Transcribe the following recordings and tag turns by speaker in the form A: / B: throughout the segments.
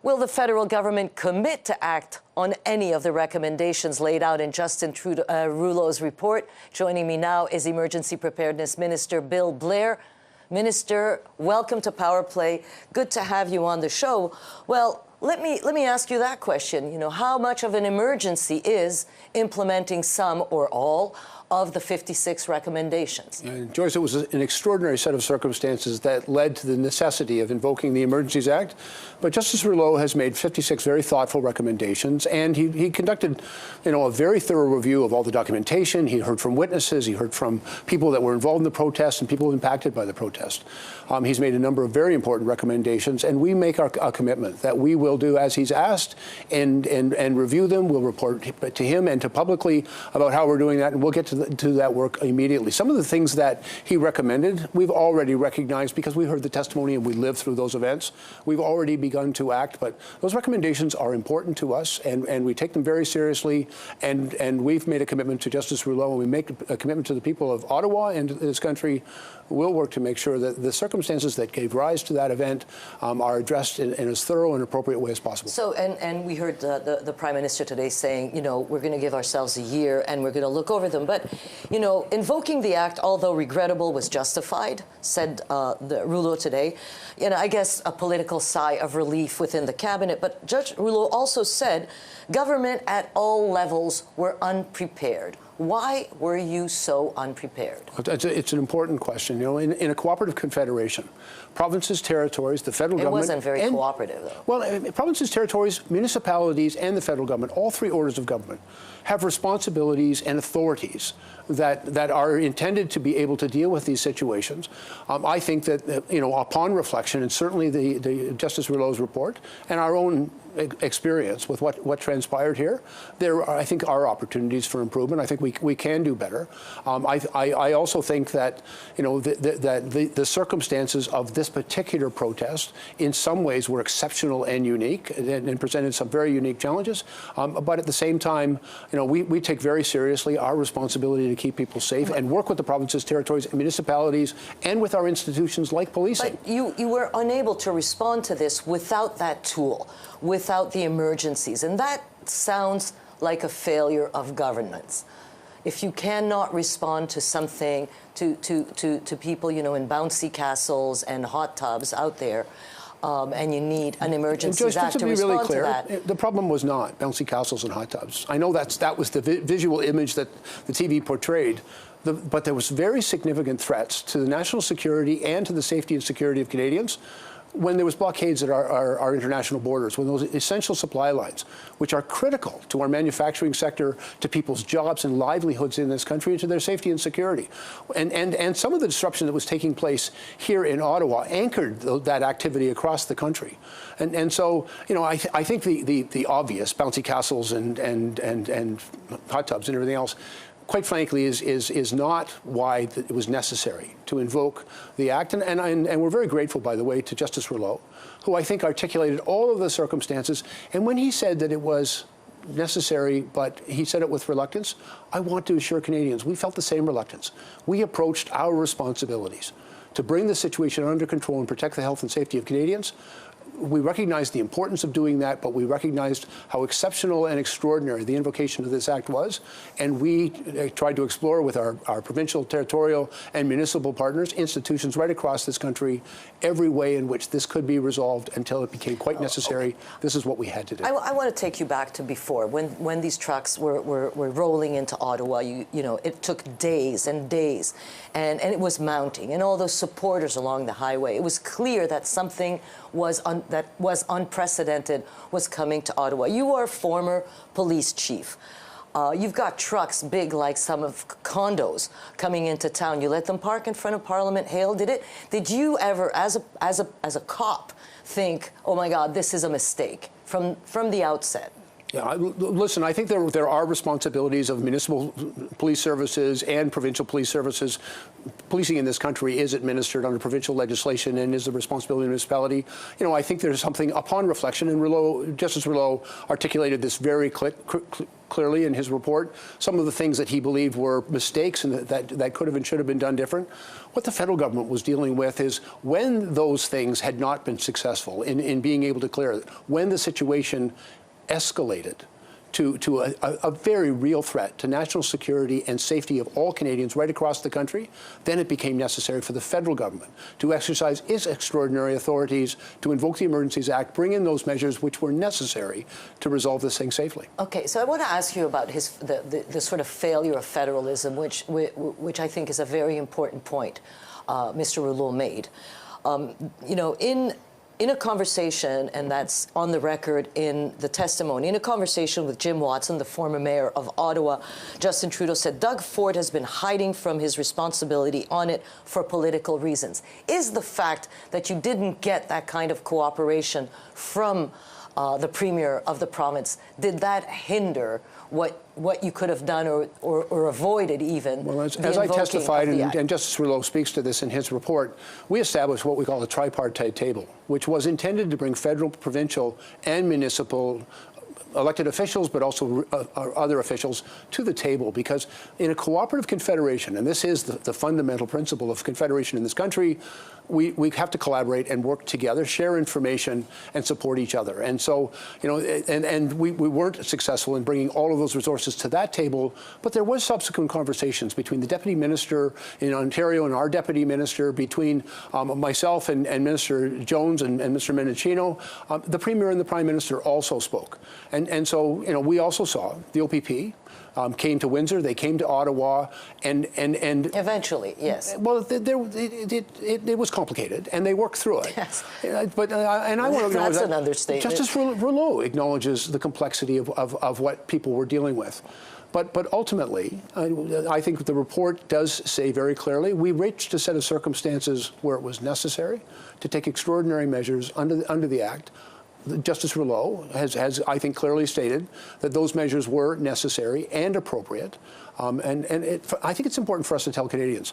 A: Will the federal government commit to act on any of the recommendations laid out in Justice Rouleau's report? Joining me now is Emergency Preparedness Minister Bill Blair. Minister, welcome to Power Play. Good to have you on the show. Well, let me ask you that question. You know, how much of an emergency is implementing some or all of the 56 recommendations?
B: Joyce, it was an extraordinary set of circumstances that led to the necessity of invoking the Emergencies Act. But Justice Rouleau has made 56 very thoughtful recommendations, and he conducted, a very thorough review of all the documentation. He heard from witnesses, he heard from people that were involved in the protest and people impacted by the protest. He's made a number of very important recommendations, and we make our commitment that we will do as he's asked and review them. We'll report to him and to publicly about how we're doing that, and we'll get to that work immediately. Some of the things that he recommended, we've already recognized because we heard the testimony and we lived through those events. We've already begun to act, but those recommendations are important to us, and we take them very seriously, and we've made a commitment to Justice Rouleau, and we make a commitment to the people of Ottawa and this country. We'll work to make sure that the circumstances that gave rise to that event are addressed in as thorough and appropriate way as possible.
A: So, and we heard the Prime Minister today saying, we're going to give ourselves a year and we're going to look over them. But, invoking the act, although regrettable, was justified, said the Rouleau today. I guess a political sigh of relief within the cabinet. But Judge Rouleau also said government at all levels were unprepared. Why were you so unprepared?
B: It's an important question. In a cooperative confederation, provinces, territories, the federal government...
A: It wasn't very cooperative, though.
B: Well, provinces, territories, municipalities, and the federal government, all three orders of government, have responsibilities and authorities that are intended to be able to deal with these situations. I think that, upon reflection, and certainly the Justice Rouleau's report and our own experience with what transpired here, there I think are opportunities for improvement. I think we can do better. I also think that the circumstances of this particular protest in some ways were exceptional and unique and presented some very unique challenges. But at the same time, we take very seriously our responsibility to keep people safe and work with the provinces, territories, and municipalities, and with our institutions like policing.
A: But you were unable to respond to this without that tool, without the emergencies, and that sounds like a failure of governance. If you cannot respond to something, to people, in bouncy castles and hot tubs out there, and you need an Emergencies Act to respond to that.
B: The problem was not bouncy castles and hot tubs. I know that was the visual image that the TV portrayed. But there was very significant threats to the national security and to the safety and security of Canadians when there was blockades at our international borders, when those essential supply lines, which are critical to our manufacturing sector, to people's jobs and livelihoods in this country, and to their safety and security. And some of the disruption that was taking place here in Ottawa anchored that activity across the country. And so, I think the obvious, bouncy castles and hot tubs and everything else, quite frankly, is not why it was necessary to invoke the act. And we're very grateful, by the way, to Justice Rouleau, who I think articulated all of the circumstances. And when he said that it was necessary, but he said it with reluctance, I want to assure Canadians we felt the same reluctance. We approached our responsibilities to bring the situation under control and protect the health and safety of Canadians. We recognized the importance of doing that, but we recognized how exceptional and extraordinary the invocation of this act was, and we tried to explore with our provincial, territorial, and municipal partners, institutions right across this country, every way in which this could be resolved until it became quite necessary. Okay. This is what we had to do.
A: I want to take you back to before, when these trucks were rolling into Ottawa. It took days and days, and it was mounting, and all those supporters along the highway. It was clear that something that was unprecedented was coming to Ottawa. You are a former police chief. You've got trucks big like some of condos coming into town. You let them park in front of Parliament Hill. Did you ever, as a cop, think, oh my God, this is a mistake from the outset?
B: Yeah, listen, I think there are responsibilities of municipal police services and provincial police services. Policing in this country is administered under provincial legislation and is the responsibility of the municipality. You know, I think there's something, upon reflection, and Justice Rouleau articulated this very clearly in his report, some of the things that he believed were mistakes and that could have and should have been done different. What the federal government was dealing with is when those things had not been successful in being able to clear it, when the situation escalated to a very real threat to national security and safety of all Canadians right across the country, then it became necessary for the federal government to exercise its extraordinary authorities to invoke the Emergencies Act, bring in those measures which were necessary to resolve this thing safely. Okay, so I want to ask you about the sort of failure of federalism, which I think is a very important point Mr. Rouleau made. You know, in a conversation, and that's on the record in the testimony, in a conversation with Jim Watson, the former mayor of Ottawa, Justin Trudeau said Doug Ford has been hiding from his responsibility on it for political reasons. Is the fact that you didn't get that kind of cooperation from the premier of the province, did that hinder what you could have done or avoided even? Well, as I testified, and Justice Rouleau speaks to this in his report, we established what we call a tripartite table, which was intended to bring federal, provincial, and municipal elected officials, but also other officials to the table, because in a cooperative confederation, and this is the fundamental principle of confederation in this country, we have to collaborate and work together, share information, and support each other. And so, you know, and we weren't successful in bringing all of those resources to that table, but there was subsequent conversations between the deputy minister in Ontario and our deputy minister, between myself and Minister Jones and Mr. Mendicino. The premier and the prime minister also spoke. And so, you know, we also saw the OPP came to Windsor, they came to Ottawa, and eventually, yes. Well, it was complicated, and they worked through it. Yes. But and I want to acknowledge that's an understatement. Justice Rouleau acknowledges the complexity of what people were dealing with. But ultimately, I think the report does say very clearly, we reached a set of circumstances where it was necessary to take extraordinary measures under the Act. Justice Rouleau has, I think, clearly stated that those measures were necessary and appropriate. I think it's important for us to tell Canadians,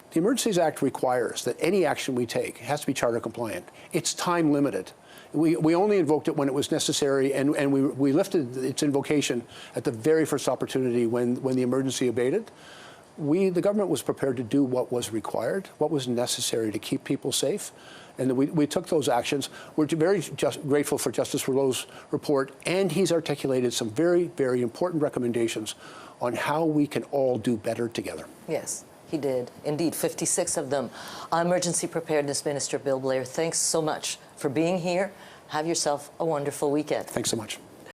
B: the Emergencies Act requires that any action we take has to be charter compliant. It's time limited. We only invoked it when it was necessary, and we lifted its invocation at the very first opportunity when the emergency abated. The government was prepared to do what was required, what was necessary to keep people safe, and we took those actions. We're very grateful for Justice Rouleau's report, and he's articulated some very, very important recommendations on how we can all do better together. Yes, he did. Indeed, 56 of them. Emergency Preparedness Minister Bill Blair, thanks so much for being here. Have yourself a wonderful weekend. Thanks so much.